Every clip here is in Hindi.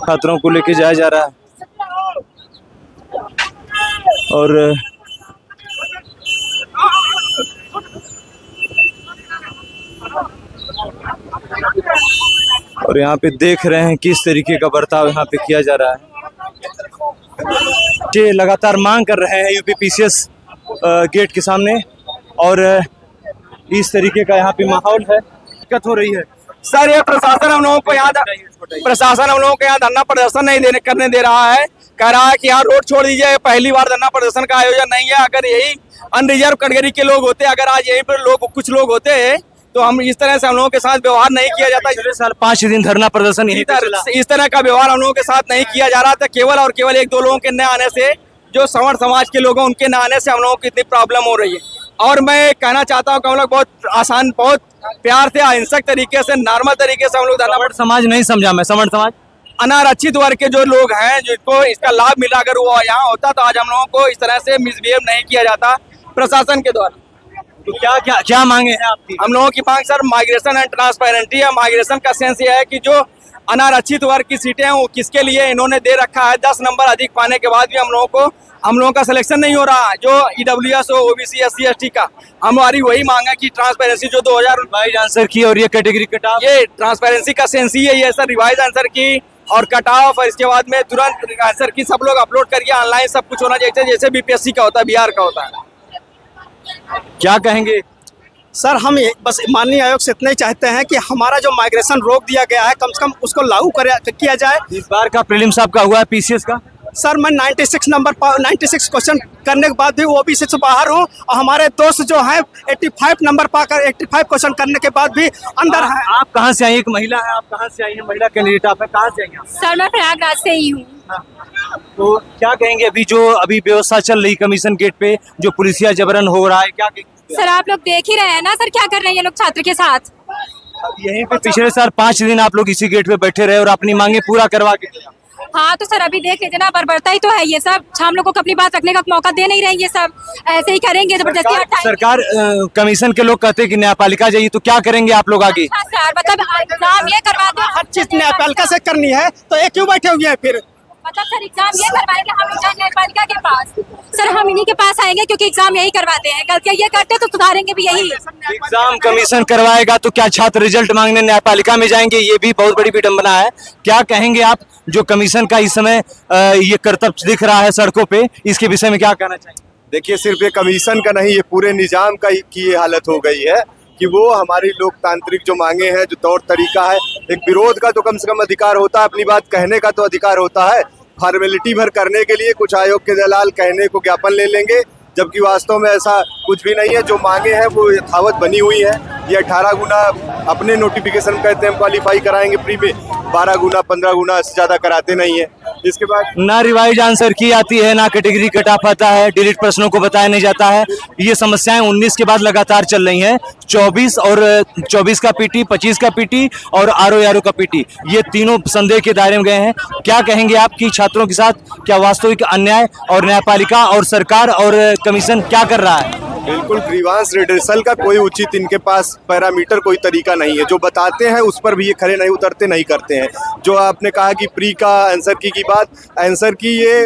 छात्रों को लेके जाया जा रहा है और यहाँ पे देख रहे हैं किस तरीके का बर्ताव यहाँ पे किया जा रहा है। ये लगातार मांग कर रहे हैं यूपीपीसीएस गेट के सामने और इस तरीके का यहाँ पे माहौल है, दिक्कत हो रही है। सर ये प्रशासन हम लोगों को यहाँ धरना प्रदर्शन नहीं करने दे रहा है, कह रहा है कि यहाँ रोड छोड़ दीजिए। पहली बार धरना प्रदर्शन का आयोजन नहीं है। अगर यही अनरिजर्व कैटेगरी के लोग होते, अगर आज यहीं पर कुछ लोग होते तो हम इस तरह से हम लोगों के साथ व्यवहार नहीं किया जाता। पिछले साल 5 दिन धरना प्रदर्शन इस तरह का व्यवहार हम लोगों के साथ नहीं किया जा रहा था। केवल और केवल 1-2 लोगों के न आने से, जो संवर्ण समाज के लोग हैं उनके न आने से हम लोगों को इतनी प्रॉब्लम हो रही है। और मैं कहना चाहता हूँ कि हम लोग बहुत आसान, बहुत प्यार से, अहिंसक तरीके से, नॉर्मल तरीके से हम लोग धरना। समाज नहीं समझा मैं, समर्थ समाज अनारक्षित वर्ग के जो लोग हैं जिनको इसका लाभ मिला, अगर वो यहाँ होता तो आज हम लोगों को इस तरह से मिसबिहेव नहीं किया जाता प्रशासन के द्वारा। तो क्या मांगे हैं आपकी? हम लोगों की मांग सर माइग्रेशन एंड ट्रांसपेरेंटी है। माइग्रेशन का सेंस ये है कि जो अनारक्षित वर्ग की सीटें हैं वो किसके लिए इन्होंने दे रखा है। 10 नंबर अधिक पाने के बाद भी हम लोगों का सिलेक्शन नहीं हो रहा है। जो ईडब्ल्यूएस हो, ओबीसी, एससी, एसटी का हमारी वही मांग है कि ट्रांसपेरेंसी जो 2000 रिवाइज आंसर की और ये कैटेगरी कट ऑफ, ये ट्रांसपेरेंसी का सेंस ही है सर, रिवाइज आंसर की और कट ऑफ, और इसके बाद में तुरंत आंसर की सब लोग अपलोड करिए ऑनलाइन, सब कुछ होना चाहिए जैसे बीपीएससी का होता है, बिहार का होता है। क्या कहेंगे सर? हम बस माननीय आयोग से इतना ही चाहते हैं कि हमारा जो माइग्रेशन रोक दिया गया है कम से कम उसको लागू किया जाए। इस बार का प्रीलिम्स आपका हुआ है पीसीएस का? सर मैं 96 क्वेश्चन करने के बाद भी ओबीसी से बाहर हूँ और हमारे दोस्त जो हैं 85 नंबर पाकर 85 क्वेश्चन करने के बाद भी अंदर हैं। आप कहाँ से आई? एक महिला है, आप कहाँ से आई हैं? महिला कैंडिडेट आप हैं, कहाँ से आई हैं? सर मैं प्रयागराज से ही हूँ। तो क्या कहेंगे अभी व्यवस्था चल रही कमीशन गेट पे, जो पुलिसिया जबरन हो रहा है, क्या कहेंगे? सर आप लोग देख ही रहे हैं ना सर, क्या कर रहे हैं ये लोग छात्र के साथ। यहीं पे पिछले साल 5 दिन आप लोग इसी गेट पे बैठे रहे और अपनी मांगे पूरा करवा के। हाँ तो सर अभी देख लीजिए ना, बर्बरता ही तो है ये सब। हम लोग को अपनी बात रखने का मौका दे नहीं रहे, ये सब ऐसे ही करेंगे जबरदस्ती। सरकार कमीशन के लोग कहते हैं कि न्यायपालिका जाइए, तो क्या करेंगे आप लोग आगे? सर मतलब एग्जाम ये करवा दो, हर चीज न्यायपालिका से करनी है तो ये क्यों बैठे हुए हैं फिर? मतलब सर एग्जाम ये करवाएंगे हम लोग न्यायपालिका के पास। सर हम इन्हीं के पास आएंगे क्योंकि एग्जाम यही करवाते हैं, गलतियाँ ये करते तो सुधारेंगे भी यही। एग्जाम कमीशन करवाएगा तो क्या छात्र रिजल्ट मांगने न्यायपालिका में जाएंगे? ये भी बहुत बड़ी विडंबना है। क्या कहेंगे आप, जो कमीशन का इस समय ये करतब दिख रहा है सड़कों पे, इसके विषय में क्या कहना चाहिए? देखिए, सिर्फ ये कमीशन का नहीं, ये पूरे निजाम का की ये हालत हो गई है कि वो हमारी लोकतांत्रिक जो मांगे हैं, जो तौर तरीका है, एक विरोध का तो कम से कम अधिकार होता है, अपनी बात कहने का तो अधिकार होता है। फॉर्मेलिटी भर करने के लिए कुछ आयोग के दलाल कहने को ज्ञापन ले लेंगे, जबकि वास्तव में ऐसा कुछ भी नहीं है। जो मांगे हैं वो यथावत बनी हुई है। ये 18 गुना अपने नोटिफिकेशन कहते हैं क्वालिफाई कराएंगे फ्री में, 12 गुना 15 गुना से ज़्यादा कराते नहीं है। इसके बाद ना रिवाइज आंसर की आती है, ना कैटेगरी कट ऑफ आता है, डिलीट प्रश्नों को बताया नहीं जाता है। ये समस्याएं 19 के बाद लगातार चल रही हैं। 24 का पीटी, 25 का पीटी और आरओ का पीटी, ये तीनों संदेह के दायरे में गए हैं। क्या कहेंगे आप कि छात्रों के साथ क्या वास्तविक अन्याय और न्यायपालिका और सरकार और कमीशन क्या कर रहा है? बिल्कुल ग्रीवांस रिड्रेसल का कोई उचित इनके पास पैरामीटर, कोई तरीका नहीं है। जो बताते हैं उस पर भी ये खरे नहीं उतरते, नहीं करते हैं। जो आपने कहा कि प्री का आंसर की बात, आंसर की ये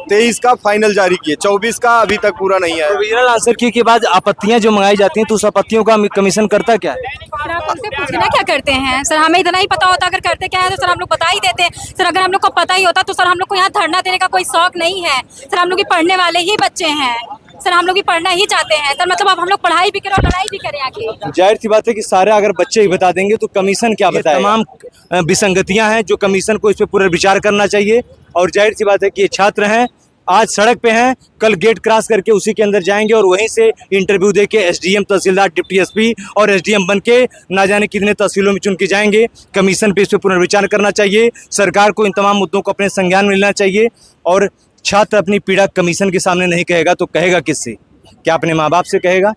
23 का फाइनल जारी किए, 24 का अभी तक पूरा नहीं आया। प्रोविजनल आंसर की के बाद आपत्तियां जो मंगाई जाती हैं तो उस आपत्तियों का कमीशन करता क्या है? सर आप उनसे पूछना क्या करते हैं? सर हमें इतना ही पता होता, अगर करते क्या है तो सर हम लोग बता ही देते। सर अगर हम लोग को पता ही होता तो सर हम लोग को यहाँ धरना देने का कोई शौक नहीं है। सर हम लोग भी पढ़ने वाले ही बच्चे हैं, सर हम लोग भी पढ़ना ही चाहते हैं। सर मतलब अब हम लोग पढ़ाई भी करें और लड़ाई भी करें आगे। जाहिर सी बात है कि सारे अगर बच्चे ही बता देंगे तो कमीशन क्या बताएगा? तमाम विसंगतियां हैं जो कमीशन को इस पर पूरा विचार करना चाहिए। और जाहिर सी बात है कि ये छात्र हैं, आज सड़क पे हैं, कल गेट क्रॉस करके उसी के अंदर जाएंगे और वहीं से इंटरव्यू देके एसडीएम, तहसीलदार, डिप्टी एसपी और एसडीएम बन के ना जाने कितने तहसीलों में चुन के जाएंगे। कमीशन पे इस पर पुनर्विचार करना चाहिए। सरकार को इन तमाम मुद्दों को अपने संज्ञान में लेना चाहिए। और छात्र अपनी पीड़ा कमीशन के सामने नहीं कहेगा तो कहेगा किससे? क्या अपने माँ बाप से कहेगा?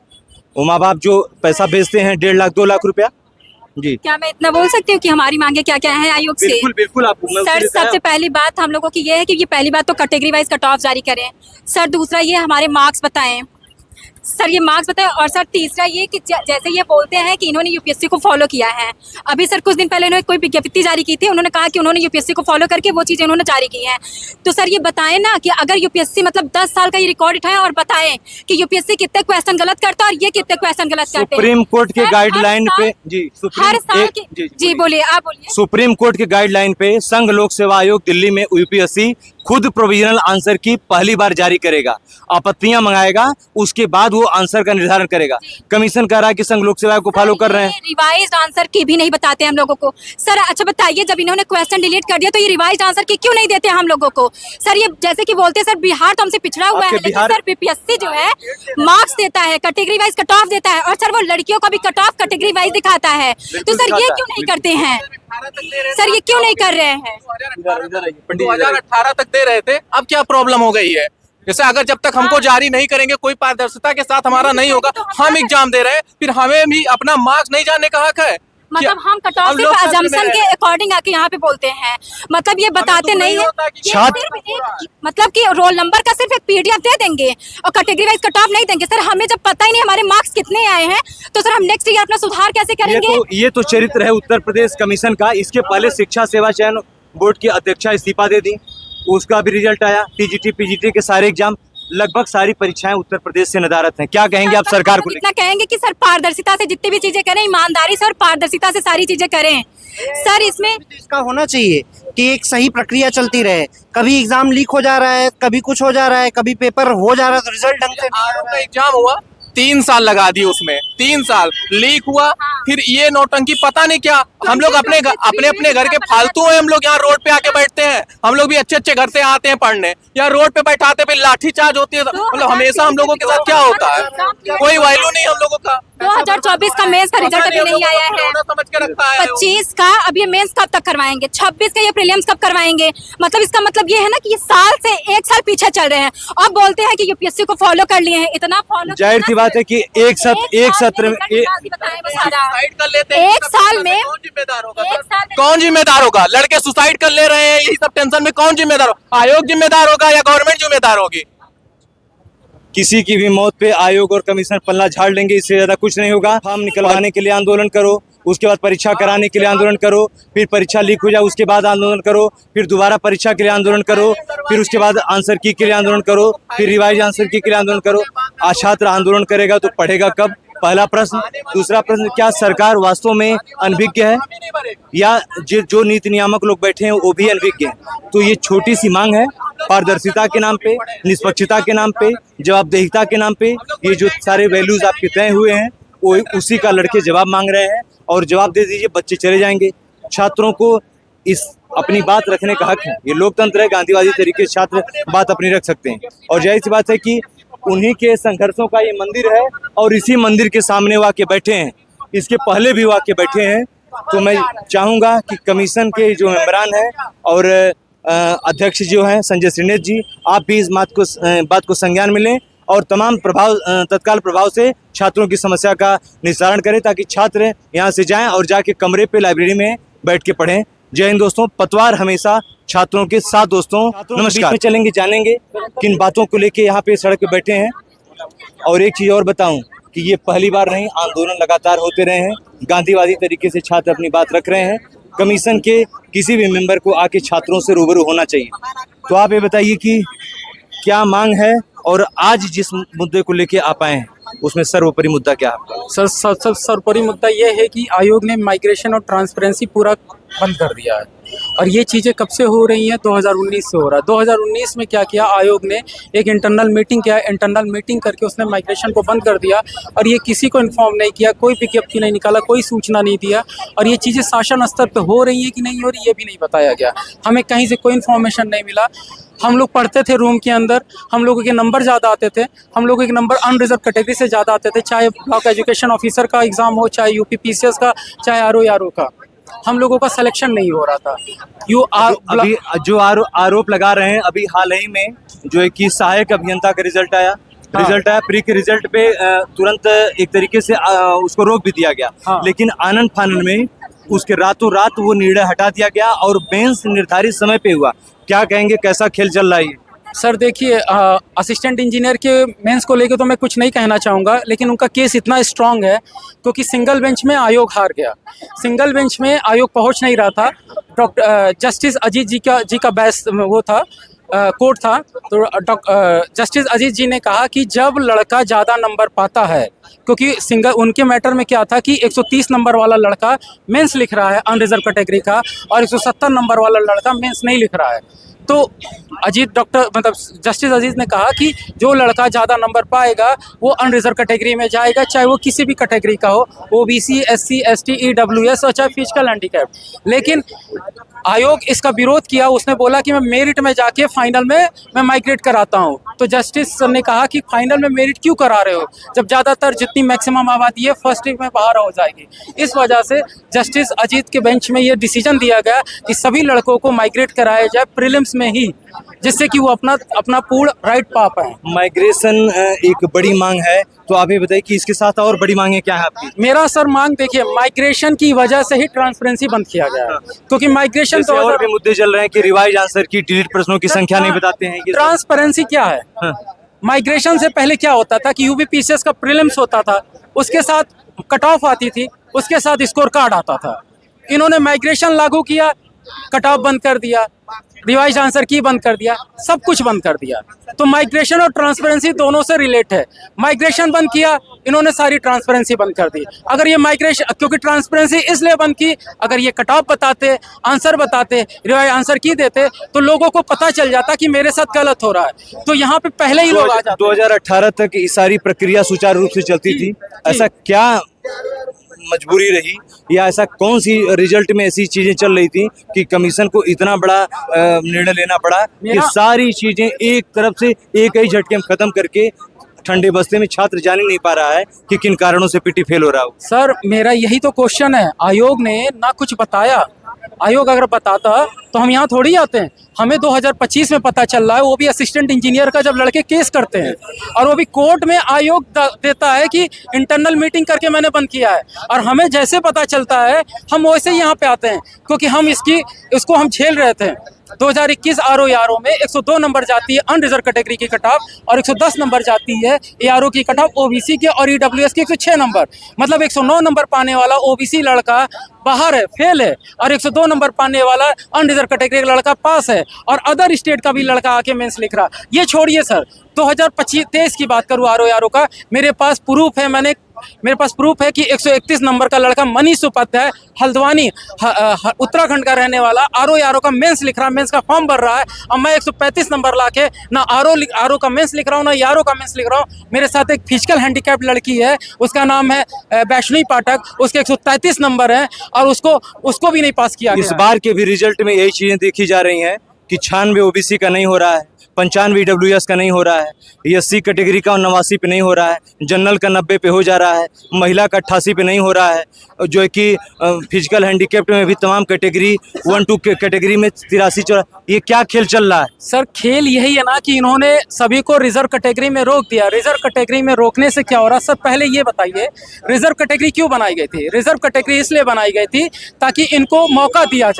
वो माँ बाप जो पैसा भेजते हैं 1.5 लाख 2 लाख रुपया। जी, क्या मैं इतना बोल सकती हूँ कि हमारी मांगे क्या क्या है आयोग से? बिल्कुल बिल्कुल। आप सर सबसे पहली बात हम लोगों की ये है कि ये पहली बात तो कैटेगरी वाइज कट ऑफ जारी करें। सर दूसरा ये हमारे मार्क्स बताएं। सर ये मार्क्स बताए। और सर तीसरा ये कि जैसे ये बोलते हैं कि इन्होंने यूपीएससी को फॉलो किया है, अभी सर कुछ दिन पहले इन्होंने कोई विज्ञप्ति जारी की थी, उन्होंने कहा कि उन्होंने यूपीएससी को फॉलो करके वो चीज़ें उन्होंने जारी की हैं। तो सर ये बताएं ना कि अगर यूपीएससी मतलब 10 साल का ये रिकॉर्ड उठाएं और बताएं कि यूपीएससी कितने क्वेश्चन गलत करता है और ये कितने क्वेश्चन गलत करते हैं। सुप्रीम कोर्ट के गाइडलाइन पे हर साल की जी बोलिए, आप बोलिए। सुप्रीम कोर्ट के गाइडलाइन पे संघ लोक सेवा आयोग दिल्ली में यूपीएससी खुद प्रोविजनल आंसर की पहली बार जारी करेगा, आपत्तियां मंगाएगा, उसके बाद वो आंसर का निर्धारण करेगा। कमीशन कह रहा है कि संघ लोक सेवा को फॉलो कर रहे हैं। रिवाइज्ड आंसर की भी नहीं बताते हम लोगों को। सर अच्छा बताइए, जब इन्होंने क्वेश्चन डिलीट कर दिया तो ये रिवाइज्ड आंसर की क्यों नहीं देते हम लोगों को? सर ये जैसे कि बोलते हैं सर बिहार तो हमसे पिछड़ा हुआ है, लेकिन सर बीपीएससी जो है मार्क्स देता है, कैटेगरी वाइज कट ऑफ देता है, और सर वो लड़कियों का भी कट ऑफ कैटेगरी वाइज दिखाता है। तो सर ये क्यों नहीं करते हैं? सर ये क्यों नहीं कर रहे हैं? 2018 तक दे रहे थे, अब क्या प्रॉब्लम हो गई है? जैसे अगर जब तक हमको जारी नहीं करेंगे, कोई पारदर्शिता के साथ हमारा नहीं होगा, हम एग्जाम दे रहे हैं, फिर हमें भी अपना मार्क्स नहीं जानने का हक है। मतलब हम कट ऑफ सिर्फ अजम्पशन के अकॉर्डिंग आके यहाँ पे बोलते हैं, मतलब ये बताते नहीं है। मतलब कि रोल नंबर का सिर्फ एक पीडीएफ दे देंगे और कैटेगरी वाइज कट ऑफ नहीं देंगे। सर हमें जब पता ही नहीं हमारे मार्क्स कितने आए हैं, तो सर हम नेक्स्ट ईयर अपना सुधार कैसे करेंगे? ये तो चरित्र है उत्तर प्रदेश कमीशन का। इसके पहले शिक्षा सेवा चयन बोर्ड की अध्यक्षा इस्तीफा दे दी, उसका भी रिजल्ट आया। टीजीटी पीजीटी के सारे एग्जाम, लगभग सारी परीक्षाएं उत्तर प्रदेश से नदारत हैं। क्या कहेंगे आप सरकार को? इतना कहेंगे कि सर पारदर्शिता से जितनी भी चीजें करें, ईमानदारी से और पारदर्शिता से सारी चीजें करें। सर इसमें इसका होना चाहिए कि एक सही प्रक्रिया चलती रहे। कभी एग्जाम लीक हो जा रहा है, कभी कुछ हो जा रहा है, कभी पेपर हो जा रहा है तो रिजल्ट ढंग से नहीं। का एग्जाम हुआ, 3 साल लगा दिए उसमें, 3 साल लीक हुआ, फिर ये नौटंकी पता नहीं क्या। हम लोग अपने घर के फालतू हैं, हम लोग यहाँ रोड पे आके बैठते हैं। हम लोग भी अच्छे घर से आते हैं पढ़ने, यहाँ रोड पे बैठाते पे लाठी चार्ज होती है। मतलब हमेशा हम लोगों के साथ क्या होता है, कोई वैल्यू नहीं हम लोगों का। 2024 का मेंस का रिजल्ट अभी नहीं आया है, समझ के रखा है। 25 का अब ये मेंस कब तक करवाएंगे, 26 का ये प्रीलिम्स कब करवाएंगे? मतलब इसका मतलब ये है ना कि ये साल से 1 साल पीछे चल रहे हैं और बोलते हैं कि यूपीएससी को फॉलो कर लिए हैं। इतना फॉलो, जाहिर सी बात है कि एक सत्र में एक साल में कौन जिम्मेदार होगा? लड़के सुसाइड कर ले रहे हैं, यही सब टेंशन में कौन जिम्मेदार होगा? आयोग जिम्मेदार होगा या गवर्नमेंट जिम्मेदार होगी? किसी की भी मौत पे आयोग और कमीशन पल्ला झाड़ लेंगे, इससे ज्यादा कुछ नहीं होगा। फॉर्म निकलवाने के लिए आंदोलन करो, उसके बाद परीक्षा कराने के लिए आंदोलन करो, फिर परीक्षा लीक हो जाए उसके बाद आंदोलन करो, फिर दोबारा परीक्षा के लिए आंदोलन करो, फिर उसके बाद आंसर की के लिए आंदोलन करो, फिर रिवाइज आंसर की के लिए आंदोलन करो। आज छात्र आंदोलन करेगा तो पढ़ेगा कब? पहला प्रश्न। दूसरा प्रश्न, क्या सरकार वास्तव में अनभिज्ञ है या जो नीति नियामक लोग बैठे हैं वो भी अनभिज्ञ हैं? तो ये छोटी सी मांग है, पारदर्शिता के नाम पे, निष्पक्षता के नाम पे, जवाबदेहिता के नाम पे, ये जो सारे वैल्यूज आपके तय हुए हैं वो उसी का लड़के जवाब मांग रहे हैं और जवाब दे दीजिए, बच्चे चले जाएंगे। छात्रों को इस अपनी बात रखने का हक है, ये लोकतंत्र है, गांधीवादी तरीके से छात्र बात अपनी रख सकते हैं। और जाहिर सी बात है कि उन्हीं के संघर्षों का ये मंदिर है और इसी मंदिर के सामने वो आके बैठे हैं, इसके पहले भी वो आके बैठे हैं। तो मैं चाहूँगा कि कमीशन के जो मेंबरान हैं और अध्यक्ष जो हैं संजय श्रीनेत जी, आप भी इस बात को संज्ञान में लें और तमाम तत्काल प्रभाव से छात्रों की समस्या का निस्तारण करें, ताकि छात्र यहाँ से जाएं और जाके कमरे पे लाइब्रेरी में बैठ के पढ़ें। जय हिंद दोस्तों, पतवार हमेशा छात्रों के साथ। दोस्तों नमस्कार, चलेंगे जानेंगे किन बातों को लेके यहाँ पे सड़क पे बैठे हैं। और एक चीज़ और बताऊं कि ये पहली बार नहीं, आंदोलन लगातार होते रहे हैं, गांधीवादी तरीके से छात्र अपनी बात रख रहे हैं। कमीशन के किसी भी मेंबर को आके छात्रों से रूबरू होना चाहिए। तो आप ये बताइए कि क्या मांग है और आज जिस मुद्दे को लेके आप आए हैं उसमें सर्वोपरि मुद्दा क्या है? सर सर्वोपरि मुद्दा ये है कि आयोग ने माइग्रेशन और ट्रांसपेरेंसी पूरा बंद कर दिया है और ये चीज़ें कब से हो रही हैं? 2019 से हो रहा है। 2019 में क्या किया आयोग ने? एक इंटरनल मीटिंग किया, इंटरनल मीटिंग करके उसने माइग्रेशन को बंद कर दिया और ये किसी को इन्फॉर्म नहीं किया, कोई विज्ञप्ति नहीं निकाला, कोई सूचना नहीं दिया। और ये चीज़ें शासन स्तर पर हो रही हैं कि नहीं हो रही ये भी नहीं बताया गया। हमें कहीं से कोई इन्फॉर्मेशन नहीं मिला। हम लोग पढ़ते थे रूम के अंदर, हम लोगों के नंबर ज़्यादा आते थे, हम लोगों के नंबर अनरिजर्व कैटेगरी से ज़्यादा आते थे, चाहे ब्लॉक एजुकेशन ऑफिसर का एग्ज़ाम हो, चाहे यूपीपीसीएस का, चाहे आरओ का। हम लोगों का सिलेक्शन नहीं हो रहा था। अभी जो आरोप लगा रहे हैं, अभी हाल ही में जो है कि सहायक अभियंता का रिजल्ट आया, प्री के रिजल्ट पे तुरंत एक तरीके से उसको रोक भी दिया गया, लेकिन आनंद फानन में उसके रातों रात वो निर्णय हटा दिया गया और मेंस निर्धारित समय पे हुआ। क्या कहेंगे, कैसा खेल चल रहा है? सर देखिए, असिस्टेंट इंजीनियर के मेंस को लेकर तो मैं कुछ नहीं कहना चाहूँगा, लेकिन उनका केस इतना स्ट्रांग है क्योंकि सिंगल बेंच में आयोग हार गया। सिंगल बेंच में आयोग पहुँच नहीं रहा था। डॉक्टर जस्टिस अजीत जी का बहस वो था, कोर्ट था। तो जस्टिस अजीत जी ने कहा कि जब लड़का ज़्यादा नंबर पाता है, क्योंकि सिंगल उनके मैटर में क्या था कि 130 नंबर वाला लड़का मेंस लिख रहा है अनरिजर्व कैटेगरी का, और 170 नंबर वाला लड़का मेंस नहीं लिख रहा है। तो जस्टिस अजीज ने कहा कि जो लड़का ज़्यादा नंबर पाएगा वो अनरिजर्व कैटेगरी में जाएगा, चाहे वो किसी भी कैटेगरी का हो, ओबीसी, एससी, एसटी, ईडब्ल्यूएस और चाहे फिजिकल हैंडीकैप। लेकिन आयोग इसका विरोध किया। उसने बोला कि मैं मेरिट में जाके फाइनल में मैं माइग्रेट कराता हूँ। तो जस्टिस सर ने कहा कि फाइनल में मेरिट क्यों करा रहे हो जब ज़्यादातर जितनी मैक्सिमम आबादी है फर्स्ट वीक में बाहर हो जाएगी। इस वजह से जस्टिस अजीत के बेंच में ये डिसीजन दिया गया कि सभी लड़कों को माइग्रेट कराया जाए प्रीलिम्स में ही, जिससे कि वो अपना पूर्ण राइट पा पाए। माइग्रेशन एक बड़ी मांग है, तो आप ये बताइए कि इसके साथ और बड़ी मांगे क्या है आपकी? मेरा सर मांग देखिए, माइग्रेशन की वजह से ही ट्रांसपेरेंसी बंद किया गया है, क्योंकि माइग्रेशन तो और भी मुद्दे चल रहे हैं कि रिवाइज आंसर की डिलीट प्रश्नों की संख्या नहीं बताते हैं। ट्रांसपेरेंसी क्या है? माइग्रेशन से पहले क्या होता था कि यूपीपीसीएस का प्रीलिम्स होता था, उसके साथ कट ऑफ आती थी, उसके साथ स्कोर कार्ड आता था। इन्होंने माइग्रेशन लागू किया, कट ऑफ बंद कर दिया, रिवाइज आंसर की बंद कर दिया, सब कुछ बंद कर दिया। तो माइग्रेशन और ट्रांसपेरेंसी दोनों से रिलेट है। माइग्रेशन बंद किया, इन्होंने सारी ट्रांसपेरेंसी बंद कर दी। अगर ये माइग्रेशन, क्योंकि ट्रांसपेरेंसी इसलिए बंद की, अगर ये कट ऑफ बताते, आंसर बताते, रिवाइज आंसर की देते, तो लोगों को पता चल जाता कि मेरे साथ गलत हो रहा है। तो यहाँ पे पहले ही लोग आ जाते। 2018 तक ये सारी प्रक्रिया सुचारू रूप से चलती थी, ऐसा क्या मजबूरी रही या ऐसा कौन सी रिजल्ट में ऐसी चीजें चल रही थी कि कमीशन को इतना बड़ा निर्णय लेना पड़ा कि सारी चीजें एक तरफ से एक ही झटके में खत्म करके ठंडे बस्ते में छात्र जान ही नहीं पा रहा है कि किन कारणों से पीटी फेल हो रहा हो? सर मेरा यही तो क्वेश्चन है। आयोग ने ना कुछ बताया। आयोग अगर बताता तो हम यहाँ थोड़ी आते हैं। हमें 2025 में पता चल रहा है, वो भी असिस्टेंट इंजीनियर का, जब लड़के केस करते हैं और वो भी कोर्ट में आयोग देता है कि इंटरनल मीटिंग करके मैंने बंद किया है, और हमें जैसे पता चलता है हम वैसे ही यहाँ पे आते हैं, क्योंकि हम इसको हम झेल रहे थे। 2021 आरओ में 102 नंबर जाती है अनरिजर्व कैटेगरी की कट ऑफ, और 110 नंबर जाती है एआरओ की कट ऑफ ओबीसी के, और ईडब्ल्यूएस की 106 नंबर। मतलब 109 नंबर पाने वाला ओबीसी लड़का बाहर है, फेल है, और 102 नंबर पाने वाला अनरिजर्व कैटेगरी का लड़का पास है, और अदर स्टेट का भी लड़का आके मेंस लिख रहा। ये छोड़िए सर, 2023 की बात करूँ आरओ का, मेरे पास प्रूफ है। मेरे पास प्रूफ है कि 131 नंबर का लड़का मनीष उपाध्याय हल्द्वानी उत्तराखंड का रहने वाला आरओ का मेंस लिख रहा है, मेंस का फॉर्म भर रहा है, और मैं 135 नंबर लाके ना आरओ का मेंस लिख रहा हूँ, ना यारो का मेंस लिख रहा हूँ। मेरे साथ एक फिजिकल हैंडीकैप लड़की है, उसका नाम है वैष्णवी पाठक, उसके 133 नंबर हैं, और उसको भी नहीं पास किया गया। इस बार के भी रिजल्ट में यही चीजें देखी जा रही हैं कि 96 ओबीसी का नहीं हो रहा है, 95 ईडब्ल्यूएस का नहीं हो रहा है, एससी कैटेगरी का 89 पे नहीं हो रहा है, जनरल का 90 पे हो जा रहा है, महिला का 88 पे नहीं हो रहा है, जो है कि फिजिकल हैंडीकैप्ड में भी तमाम कैटेगरी 1-2 कैटेगरी में 83-84। ये क्या खेल चल रहा है? सर खेल यही है ना कि इन्होंने सभी को रिजर्व कैटेगरी में रोक दिया। रिजर्व कैटेगरी में रोकने से क्या हो रहा है? सर पहले ये बताइए, रिजर्व कैटेगरी क्यों बनाई गई थी? रिजर्व कैटेगरी इसलिए बनाई गई थी ताकि इनको मौका दिया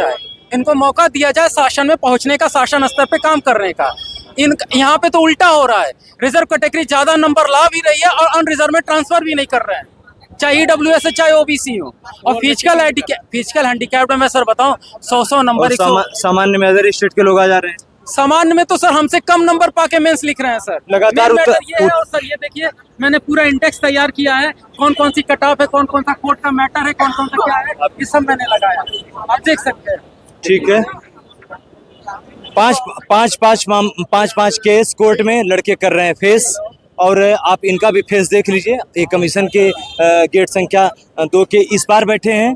जाए, शासन में पहुंचने का, शासन स्तर पे काम करने का। यहाँ पे तो उल्टा हो रहा है। रिजर्व कैटेगरी ज्यादा नंबर ला भी रही है और अनरिजर्व में ट्रांसफर भी नहीं कर रहे हैं, चाहे ईडब्ल्यूएस है चाहे ओबीसी हो। और फिजिकल हैंडीकैप में मैं सर बताऊं 100 नंबर, सामान्य में अदर स्टेट के लोग आ जा रहे हैं। सामान्य में तो सर हमसे कम नंबर पाके मेंस लिख रहे हैं सर, लगातार। ये है, और सर ये देखिए मैंने पूरा इंडेक्स तैयार किया है, कौन कौन सी कट ऑफ है, कौन कौन सा कोर्ट का मैटर है, कौन कौन सा क्या है, ये सब मैंने लगाया, आप देख सकते हैं। ठीक है, 5 केस कोर्ट में लड़के कर रहे हैं फेस, और आप इनका भी फेस देख लीजिए। ये कमीशन के गेट संख्या 2 के इस पार बैठे हैं।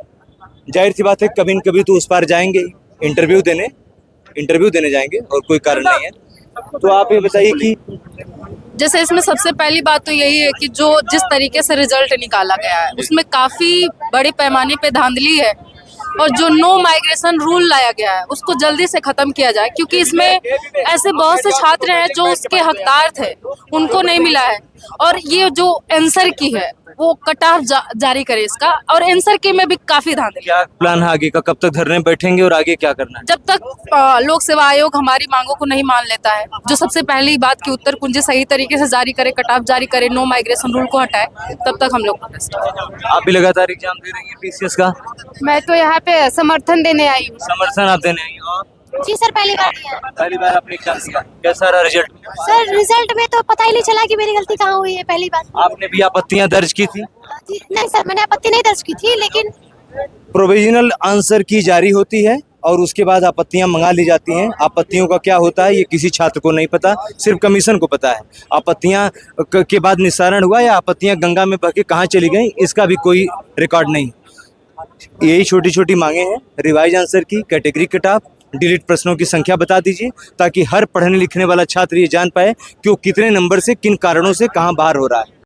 जाहिर सी बात है कभी न कभी तो उस पार जाएंगे, इंटरव्यू देने जाएंगे, और कोई कारण नहीं है। तो आप ये बताइए कि जैसे इसमें सबसे पहली बात तो यही है कि जो जिस तरीके से रिजल्ट निकाला गया है उसमें काफ़ी बड़े पैमाने पे धांधली है, और जो नो माइग्रेशन रूल लाया गया है उसको जल्दी से खत्म किया जाए, क्योंकि इसमें ऐसे बहुत से छात्र हैं जो उसके हकदार थे, उनको नहीं मिला है। और ये जो आंसर की है वो कट ऑफ जारी करे इसका, और आंसर की में भी काफी धांधली। क्या प्लान है आगे का, कब तक धरने बैठेंगे और आगे क्या करना है? जब तक लोक सेवा आयोग हमारी मांगों को नहीं मान लेता है, जो सबसे पहली बात की उत्तर कुंजी सही तरीके से जारी करे, कट ऑफ जारी करे, नो माइग्रेशन रूल को हटाए, तब तक हम लोग प्रोटेस्ट करेंगे। आप भी लगातार एग्जाम दे रही हैं पीसीएस का? मैं तो यहाँ पे समर्थन देने आई हूँ। समर्थन आप देने आई हो? जी सर, पहली बार दिया। पहली बार आपने एग्जाम दिया, कैसा रहा रिजल्ट? सर रिजल्ट में तो पता ही नहीं चला कि मेरी गलती कहाँ हुई है, पहली बार। आपने भी आपत्तियां दर्ज की थी? नहीं सर, मैंने आपत्ति नहीं दर्ज की थी, लेकिन प्रोविजनल आंसर की जारी होती है और उसके बाद आपत्तियां मंगा ली जाती हैं। आपत्तियों का क्या होता है ये किसी छात्र को नहीं पता, सिर्फ कमीशन को पता है। आपत्तियां के बाद निस्तारण हुआ या आपत्तियां गंगा में बह के कहाँ चली गई, इसका भी कोई रिकॉर्ड नहीं। यही छोटी छोटी मांगे हैं, रिवाइज आंसर की, कैटेगरी कट ऑफ, डिलीट प्रश्नों की संख्या बता दीजिए, ताकि हर पढ़ने लिखने वाला छात्र ये जान पाए कि वो कितने नंबर से किन कारणों से कहाँ बाहर हो रहा है।